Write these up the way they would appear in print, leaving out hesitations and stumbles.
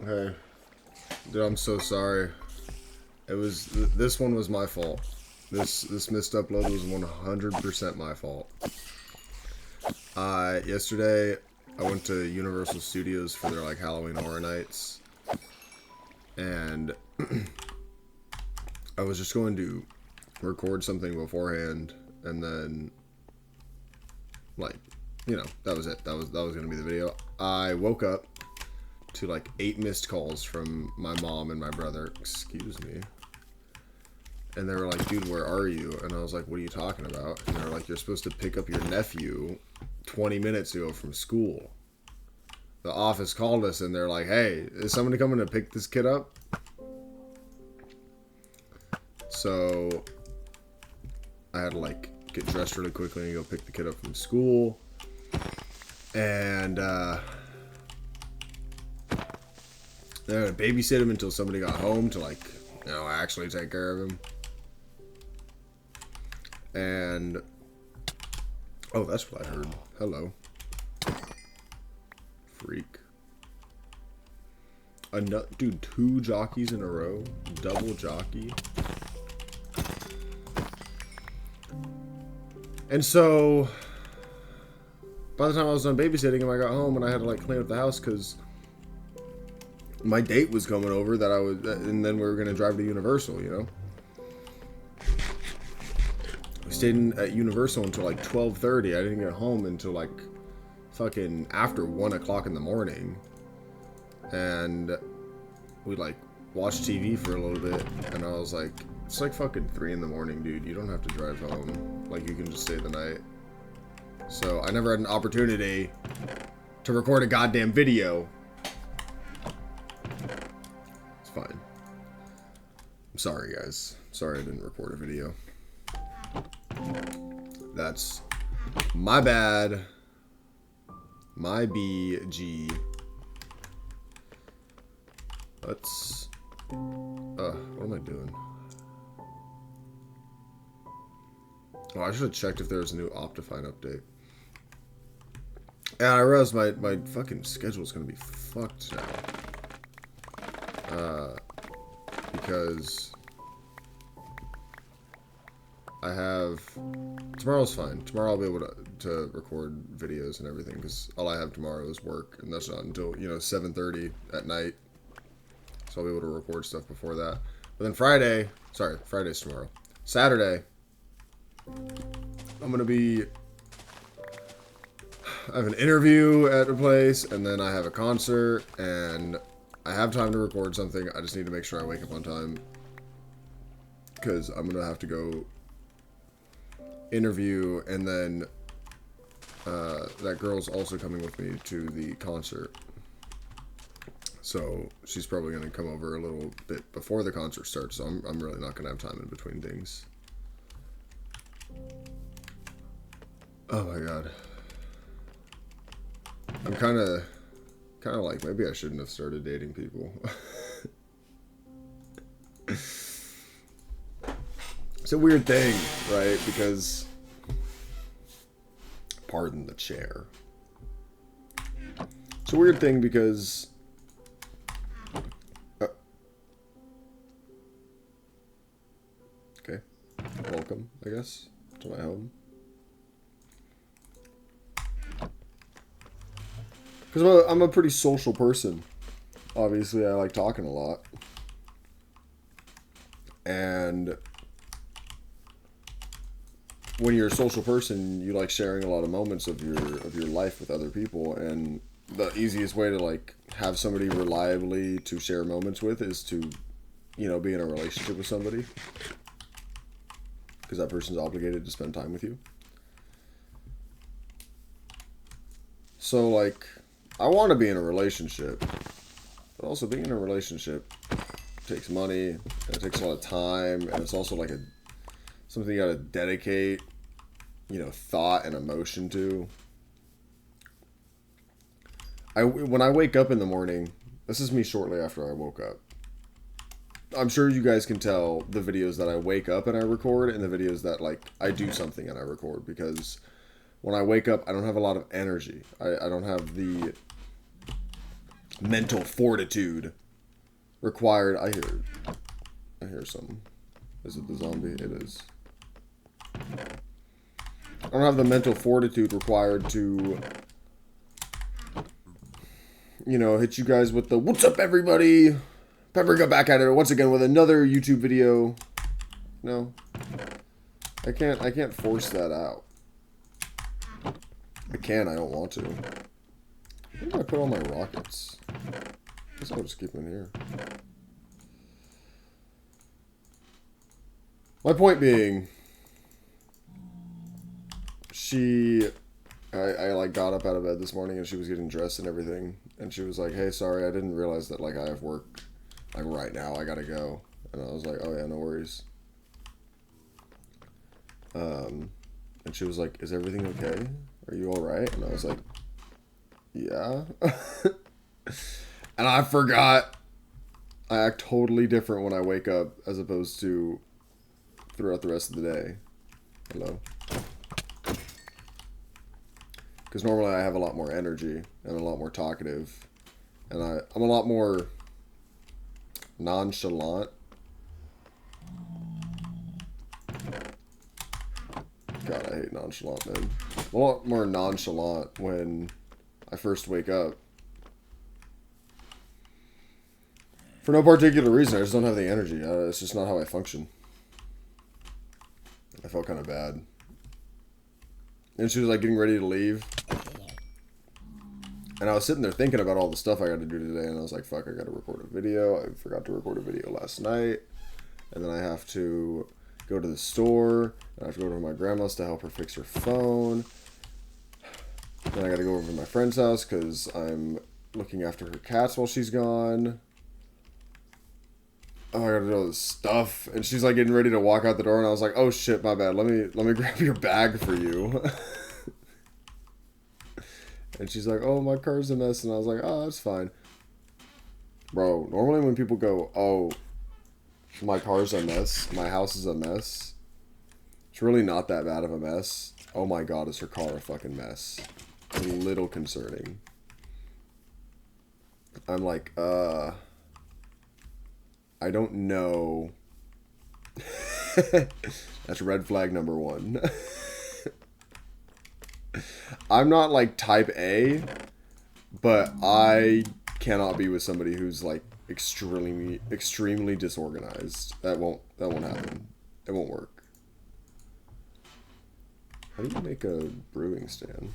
Hey, dude, I'm so sorry. This one was my fault. This missed upload was 100% my fault. Yesterday I went to Universal Studios for their like Halloween Horror Nights, and I was just going to record something beforehand, and then like, that was it. That was gonna be the video. I woke up to like 8 missed calls from my mom and my brother. Excuse me. And they were like, dude, where are you? And I was like, what are you talking about? And they were like, you're supposed to pick up your nephew 20 minutes ago from school. The office called us and they're like, hey, is somebody coming to pick this kid up? So I had to like get dressed really quickly and go pick the kid up from school. And then I had to babysit him until somebody got home to like, actually take care of him. And oh, that's what I heard. Hello. Freak. Dude, 2 jockeys in a row. Double jockey. And so, by the time I was done babysitting him, I got home and I had to like clean up the house because my date was coming over and then we were gonna drive to Universal, We stayed at Universal until like 12:30. I didn't get home until like fucking after 1 o'clock in the morning. And we like watched TV for a little bit, and I was like, it's like fucking 3 in the morning, dude. You don't have to drive home. Like, you can just stay the night. So I never had an opportunity to record a goddamn video. It's fine. I'm sorry, guys. Sorry I didn't record a video. That's my bad. My BG. Let's... what am I doing? Oh, I should have checked if there was a new Optifine update. And I realized my fucking schedule's gonna be fucked now. Because I have... Tomorrow's fine. Tomorrow I'll be able to record videos and everything, because all I have tomorrow is work, and that's not until, 7:30 at night. So I'll be able to record stuff before that. But then Friday's tomorrow. Saturday, I'm going to be... I have an interview at a place, and then I have a concert, and I have time to record something. I just need to make sure I wake up on time, because I'm going to have to go interview, and then that girl's also coming with me to the concert. So she's probably going to come over a little bit before the concert starts, so I'm really not going to have time in between things. Oh my god. I'm kind of like, maybe I shouldn't have started dating people. It's a weird thing, right? Because, pardon the chair. It's a weird thing because... okay. Welcome, I guess, to my home. Because I'm a pretty social person. Obviously, I like talking a lot. And when you're a social person, you like sharing a lot of moments of your life with other people. And the easiest way to like have somebody reliably to share moments with is to, be in a relationship with somebody. Because that person's obligated to spend time with you. So, like, I want to be in a relationship, but also being in a relationship takes money, and it takes a lot of time, and it's also like something you gotta dedicate, thought and emotion to. When I wake up in the morning, this is me shortly after I woke up. I'm sure you guys can tell the videos that I wake up and I record, and the videos that like I do something and I record, because when I wake up, I don't have a lot of energy. I don't have the mental fortitude required. I hear something. Is it the zombie? It is. I don't have the mental fortitude required to, you know, hit you guys with the "What's up, everybody?" Pepper got back at it once again with another YouTube video. No, I can't force that out. I can. I don't want to. Where did I put all my rockets? I guess I'll just keep them in here. My point being, I like got up out of bed this morning and she was getting dressed and everything, and she was like, "Hey, sorry, I didn't realize that like I have work like right now. I gotta go." And I was like, "Oh yeah, no worries." And she was like, "Is everything okay? Are you all right?" And I was like, "Yeah." And I forgot. I act totally different when I wake up as opposed to throughout the rest of the day. Hello. Because normally I have a lot more energy and a lot more talkative. And I'm a lot more nonchalant. God, I hate nonchalant, man. I'm a lot more nonchalant when I first wake up. For no particular reason, I just don't have the energy. It's just not how I function. I felt kind of bad. And she was like getting ready to leave. And I was sitting there thinking about all the stuff I got to do today. And I was like, fuck, I got to record a video. I forgot to record a video last night. And then I have to go to the store. And I have to go to my grandma's to help her fix her phone. Then I got to go over to my friend's house because I'm looking after her cats while she's gone. Oh, I gotta do all this stuff. And she's like getting ready to walk out the door, and I was like, oh shit, my bad. Let me grab your bag for you. And she's like, oh, my car's a mess. And I was like, oh, that's fine. Bro, normally when people go, oh, my car's a mess, my house is a mess, it's really not that bad of a mess. Oh my god, is her car a fucking mess? It's a little concerning. I'm like, I don't know. That's red flag number 1. I'm not like type A, but I cannot be with somebody who's like extremely disorganized. That won't happen. It won't work. How do you make a brewing stand?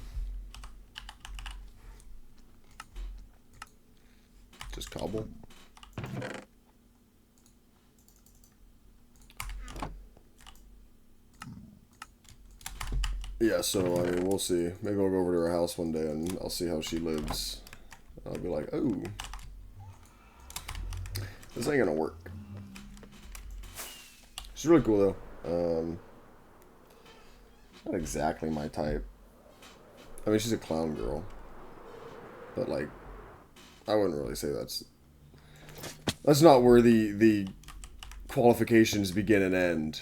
Just cobble? Yeah, so, I mean, we'll see. Maybe I'll go over to her house one day and I'll see how she lives. I'll be like, oh, this ain't gonna work. She's really cool, though. Not exactly my type. I mean, she's a clown girl. But, like, I wouldn't really say that's not where the qualifications begin and end.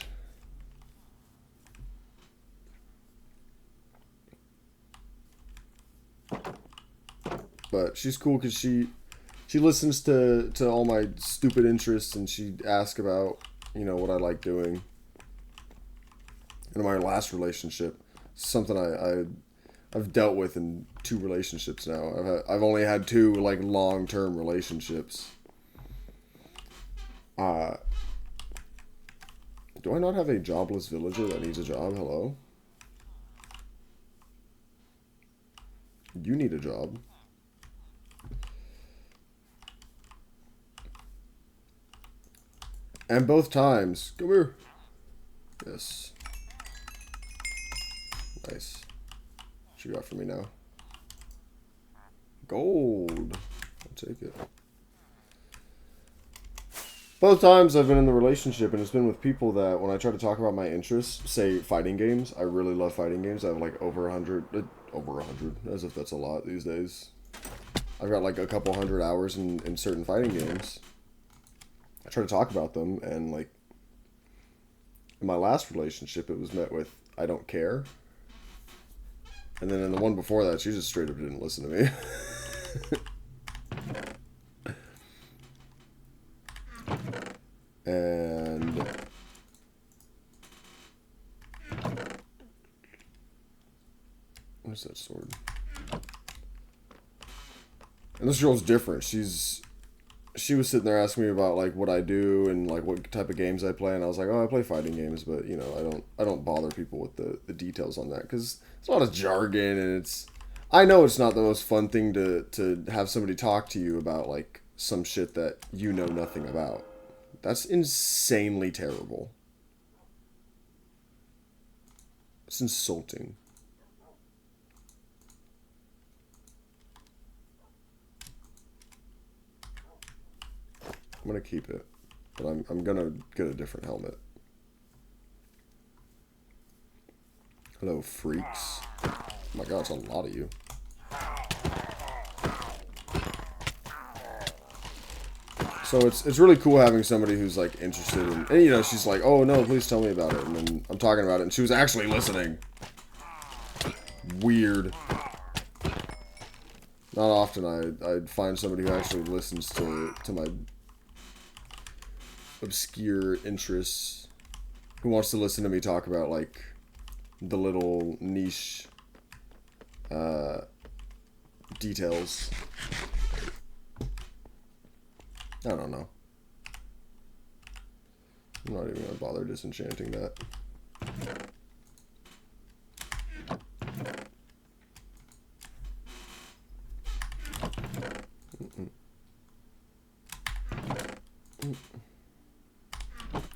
But she's cool because she listens to all my stupid interests, and she asks about, you know, what I like doing. In my last relationship, something I've dealt with in 2 relationships now. I've only had 2 like long-term relationships. Do I not have a jobless villager that needs a job? Hello? You need a job. And both times. Come here. Yes. Nice. What you got for me now? Gold. I'll take it. Both times I've been in the relationship, and it's been with people that when I try to talk about my interests, say fighting games, I really love fighting games. I have like over 100, as if that's a lot these days. I've got like a couple hundred hours in certain fighting games. I try to talk about them, and like in my last relationship, it was met with, I don't care. And then in the one before that, she just straight up didn't listen to me. And where's that sword? And this girl's different. She was sitting there asking me about like what I do and like what type of games I play, and I was like, oh, I play fighting games, but you know, I don't bother people with the details on that because it's a lot of jargon, and I know it's not the most fun thing to have somebody talk to you about like some shit that you know nothing about. That's insanely terrible. It's insulting. I'm gonna keep it, but I'm gonna get a different helmet. Hello, freaks. Oh my god, it's a lot of you. So it's really cool having somebody who's like interested in, and you know, she's like, oh no, please tell me about it, and then I'm talking about it, and she was actually listening. Weird. Not often I'd find somebody who actually listens to my obscure interests, who wants to listen to me talk about like the little niche details. I don't know. I'm not even gonna bother disenchanting that.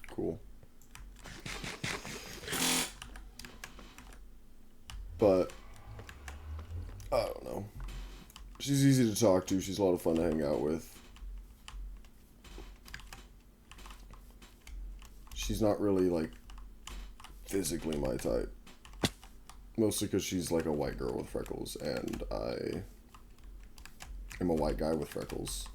Cool. But I don't know. She's easy to talk to. She's a lot of fun to hang out with. She's not really like physically my type. Mostly because she's like a white girl with freckles, and I am a white guy with freckles.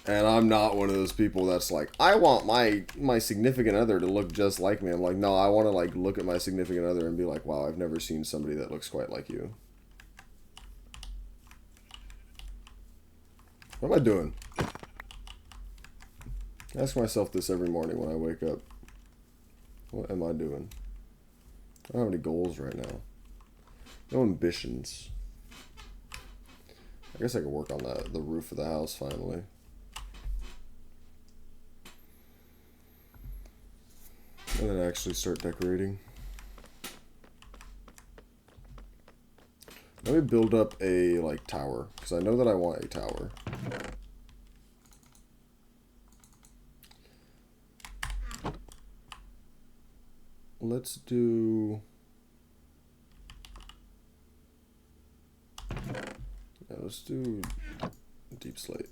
And I'm not one of those people that's like, I want my significant other to look just like me. I'm like, no, I want to like look at my significant other and be like, wow, I've never seen somebody that looks quite like you. What am I doing? I ask myself this every morning when I wake up. What am I doing? I don't have any goals right now. No ambitions. I guess I could work on the roof of the house finally. And then actually start decorating. Let me build up a like tower, because I know that I want a tower. Let's do... Yeah, let's do deep slate.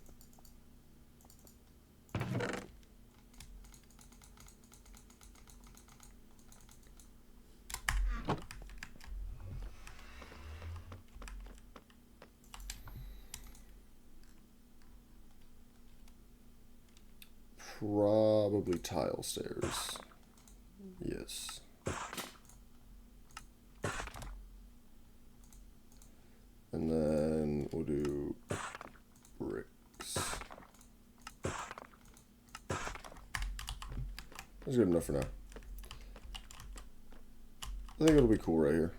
Probably tile stairs. Yes. And then we'll do bricks. That's good enough for now. I think it'll be cool right here.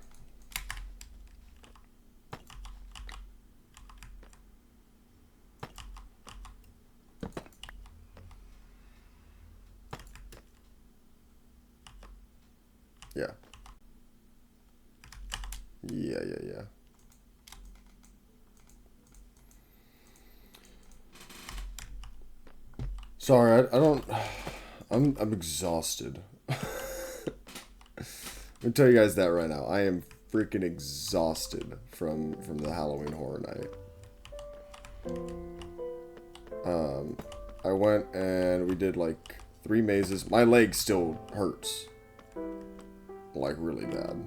Yeah. Yeah. Sorry, I don't... I'm exhausted. I'm gonna tell you guys that right now. I am freaking exhausted from the Halloween Horror Night. I went and we did like 3 mazes. My leg still hurts. Like really bad.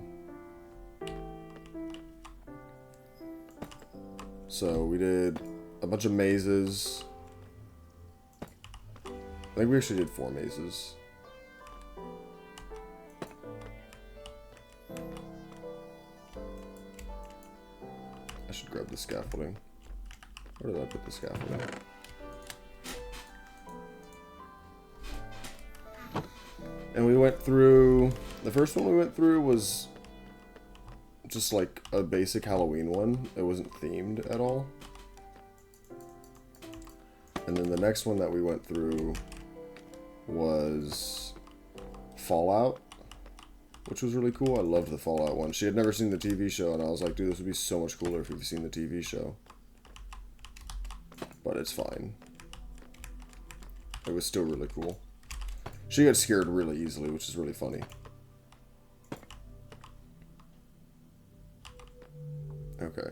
So we did a bunch of mazes. I think we actually did 4 mazes. I should grab the scaffolding. Where did I put the scaffolding? And we went through... The first one we went through was just like a basic Halloween one. It wasn't themed at all. And then the next one that we went through was Fallout, which was really cool. I loved the Fallout one. She had never seen the TV show, and I was like, dude, this would be so much cooler if you've seen the TV show. But it's fine. It was still really cool. She got scared really easily, which is really funny. Okay.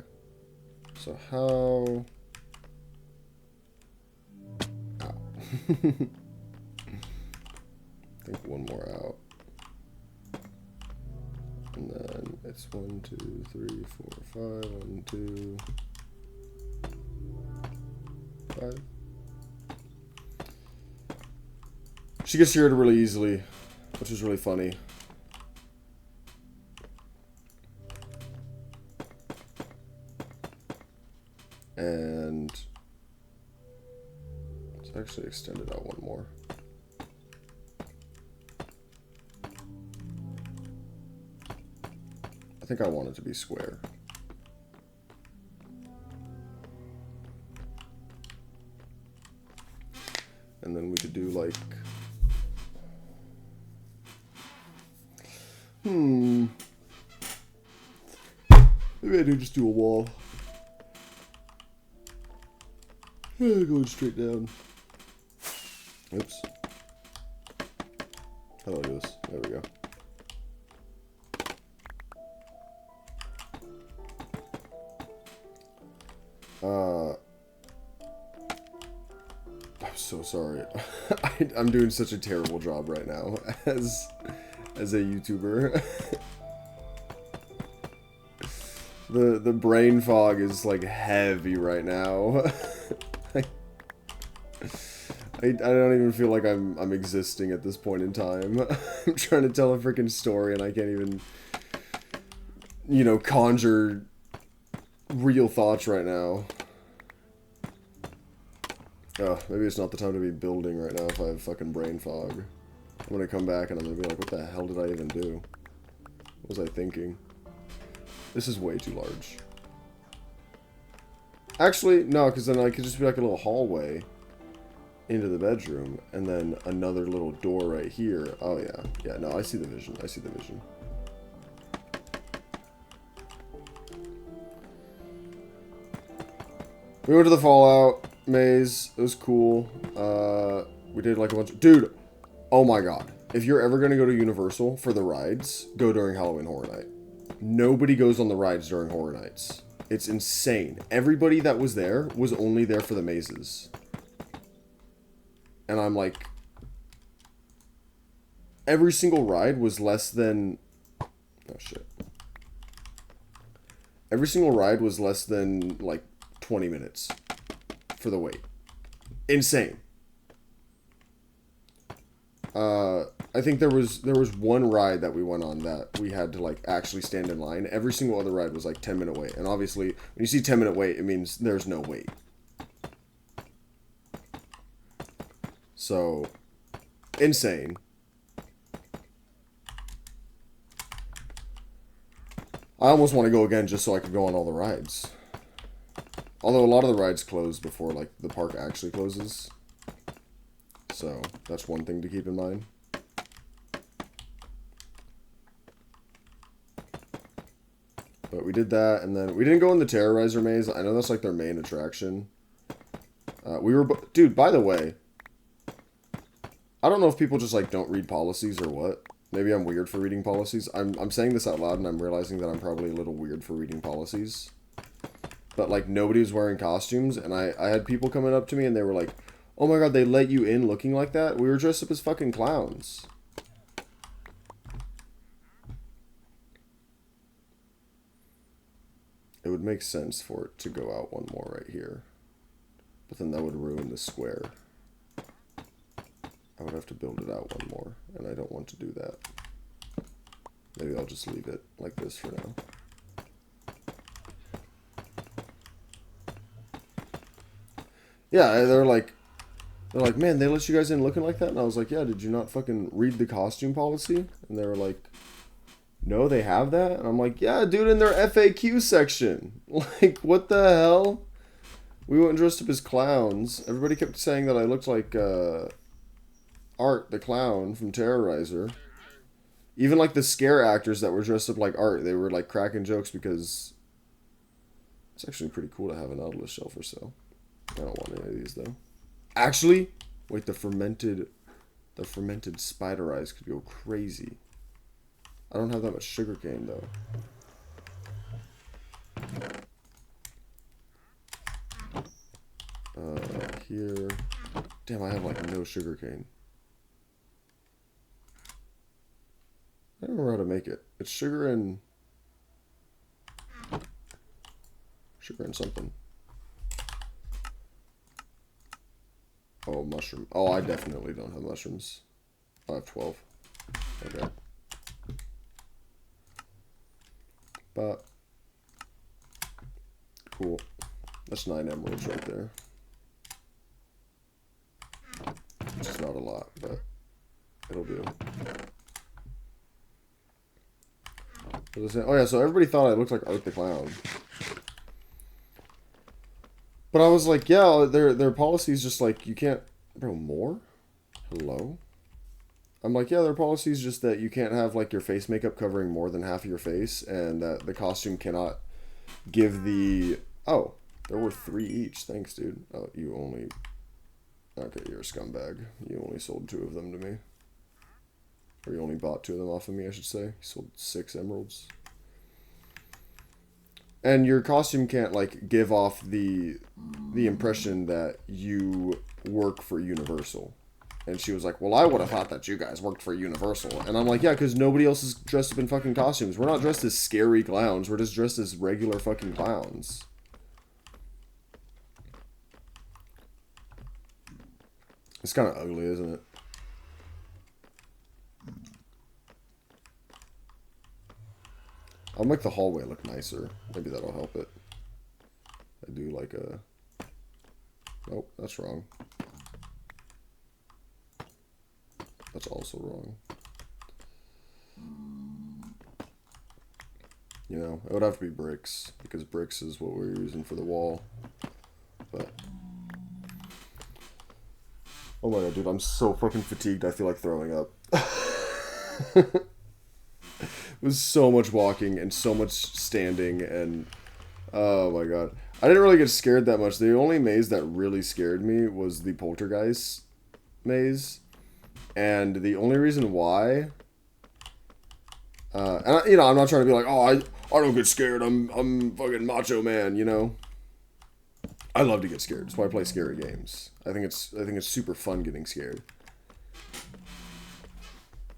So how... Ow. I think one more out. And then it's 1, 2, 3, 4, 5. 1, 2, 5. She gets scared really easily, which is really funny. And let's actually extend it out one more. I think I want it to be square. And then we could do like... Maybe I do just do a wall. Going straight down. Oops. How do I do this? There we go. I'm so sorry. I'm doing such a terrible job right now as a YouTuber. The brain fog is like heavy right now. I don't even feel like I'm existing at this point in time. I'm trying to tell a freaking story and I can't even, you know, conjure real thoughts right now. Oh, maybe it's not the time to be building right now if I have fucking brain fog. I'm gonna come back and I'm gonna be like, what the hell did I even do? What was I thinking? This is way too large. Actually, no, because then I could just be like a little hallway into the bedroom, and then another little door right here. Oh, yeah. Yeah, no, I see the vision. I see the vision. We went to the Fallout maze. It was cool. We did like a bunch of... Dude, oh my god. If you're ever going to go to Universal for the rides, go during Halloween Horror Night. Nobody goes on the rides during Horror Nights. It's insane. Everybody that was there was only there for the mazes. And I'm like... Every single ride was less than... Oh, shit. Every single ride was less than, like, 20 minutes for the wait. Insane. I think there was one ride that we went on that we had to, like, actually stand in line. Every single other ride was, like, 10-minute wait. And obviously, when you see 10-minute wait, it means there's no wait. So, insane. I almost want to go again just so I could go on all the rides. Although a lot of the rides close before, like, the park actually closes. So, that's one thing to keep in mind. But we did that, and then we didn't go in the Terrorizer maze. I know that's, like, their main attraction. Dude, by the way, I don't know if people just, like, don't read policies or what. Maybe I'm weird for reading policies. I'm saying this out loud, and I'm realizing that I'm probably a little weird for reading policies. But, like, nobody was wearing costumes, and I had people coming up to me, and they were like, oh my god, they let you in looking like that? We were dressed up as fucking clowns. It would make sense for it to go out one more right here. But then that would ruin the square. I would have to build it out one more, and I don't want to do that. Maybe I'll just leave it like this for now. Yeah, they're like, They're like, man, they let you guys in looking like that? And I was like, yeah, did you not fucking read the costume policy? And they were like, no, they have that? And I'm like, yeah, dude, in their FAQ section. Like, what the hell? We went dressed up as clowns. Everybody kept saying that I looked like Art, the clown from Terrorizer. Even like the scare actors that were dressed up like Art, they were like cracking jokes because it's actually pretty cool to have an Nautilus shell for sale. I don't want any of these though. Actually, wait, the fermented spider eyes could go crazy. I don't have that much sugarcane though. Here. Damn, I have like no sugarcane. I don't remember how to make it. It's sugar and something. Oh, mushroom. Oh, I definitely don't have mushrooms. I have 12. Okay. But cool. That's 9 emeralds right there. Which is not a lot, but it'll do. Oh yeah, so everybody thought I looked like Art the Clown. But I was like, yeah, their policy is just like, you can't... Bro, more? Hello? I'm like, yeah, their policy is just that you can't have like your face makeup covering more than half of your face, and that the costume cannot give the... Oh, there were 3 each. Thanks, dude. Oh, you only... Okay, you're a scumbag. You only sold 2 of them to me. Or you only bought 2 of them off of me, I should say. You sold 6 emeralds. And your costume can't, like, give off the impression that you work for Universal. And she was like, well, I would have thought that you guys worked for Universal. And I'm like, yeah, because nobody else is dressed up in fucking costumes. We're not dressed as scary clowns. We're just dressed as regular fucking clowns. It's kind of ugly, isn't it? I'll make the hallway look nicer. Maybe that'll help it. I do like a... Nope, that's wrong. That's also wrong. You know, it would have to be bricks, because bricks is what we're using for the wall. But... Oh my god, dude, I'm so fucking fatigued, I feel like throwing up. It was so much walking and so much standing and... Oh my god. I didn't really get scared that much. The only maze that really scared me was the Poltergeist maze. And the only reason why... you know, I'm not trying to be like, oh, I don't get scared. I'm fucking macho man, you know? I love to get scared. That's why I play scary games. I think it's super fun getting scared.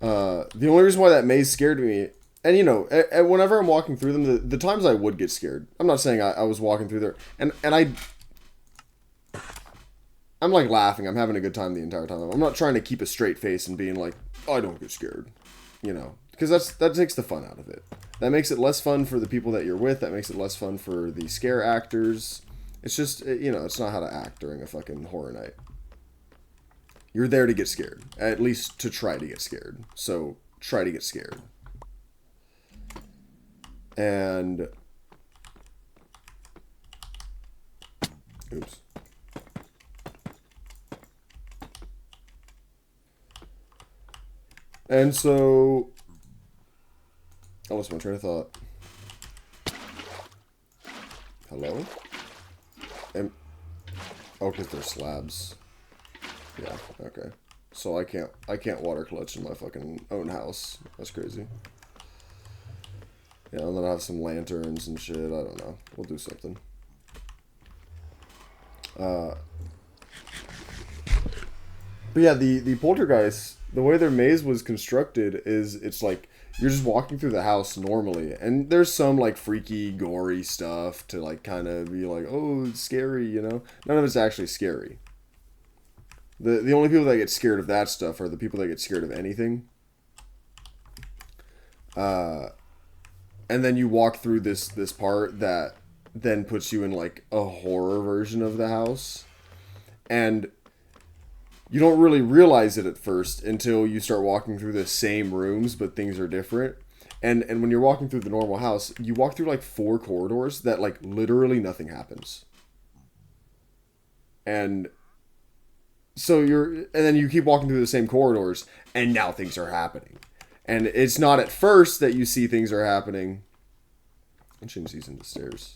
The only reason why that maze scared me, and you know, whenever I'm walking through them, the times I would get scared. I'm not saying I was walking through there, and I'm like laughing. I'm having a good time the entire time. I'm not trying to keep a straight face and being like, oh, I don't get scared, you know, because that takes the fun out of it. That makes it less fun for the people that you're with. That makes it less fun for the scare actors. It's just, you know, it's not how to act during a fucking horror night. You're there to get scared. At least to try to get scared. So, try to get scared. And... Oops. And so... I lost my train of thought. Hello? Oh, because they're slabs. Yeah, okay. So I can't water clutch in my fucking own house. That's crazy. Yeah, and then I have some lanterns and shit. I don't know. We'll do something. But yeah, the Poltergeist, the way their maze was constructed is it's like you're just walking through the house normally, and there's some like freaky, gory stuff to like kind of be like, oh, it's scary, you know? None of it's actually scary. The only people that get scared of that stuff are the people that get scared of anything. And then you walk through this part that then puts you in like a horror version of the house. And you don't really realize it at first until you start walking through the same rooms, but things are different. And when you're walking through the normal house, you walk through like 4 corridors that like literally nothing happens. And so and then you keep walking through the same corridors, and now things are happening. And it's not at first that you see things are happening. I change these in the stairs.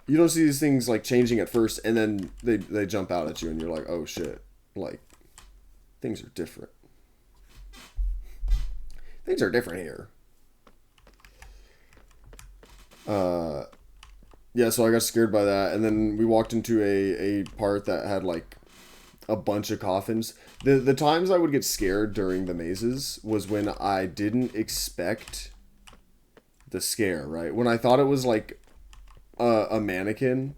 You don't see these things like changing at first, and then they jump out at you, and you're like, oh shit, like things are different. Things are different here. Yeah, so I got scared by that, and then we walked into a part that had like a bunch of coffins. The times I would get scared during the mazes was when I didn't expect the scare, right? When I thought it was like a mannequin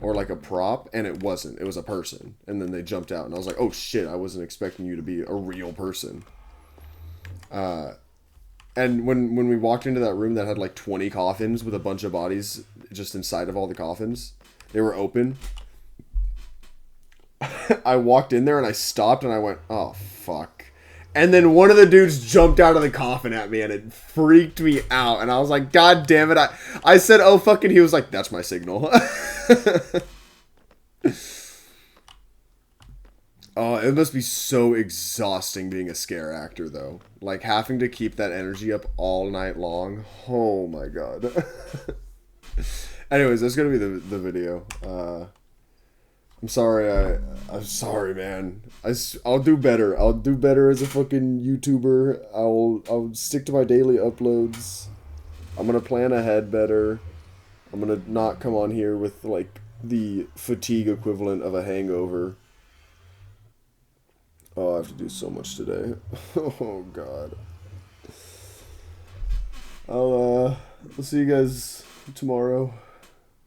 or like a prop, and it wasn't. It was a person, and then they jumped out, and I was like, oh shit, I wasn't expecting you to be a real person. And when we walked into that room that had like 20 coffins with a bunch of bodies just inside of all the coffins, they were open. I walked in there and I stopped and I went, oh fuck. And then one of the dudes jumped out of the coffin at me, and it freaked me out. And I was like, God damn it. I said, oh fucking, he was like, that's my signal. Oh, it must be so exhausting being a scare actor, though. Like, having to keep that energy up all night long. Oh, my God. Anyways, that's going to be the video. I'm sorry. I'm sorry, man. I'll do better. I'll do better as a fucking YouTuber. I'll stick to my daily uploads. I'm going to plan ahead better. I'm going to not come on here with, like, the fatigue equivalent of a hangover. Oh, I have to do so much today. Oh, God. I'll see you guys tomorrow.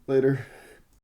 Later.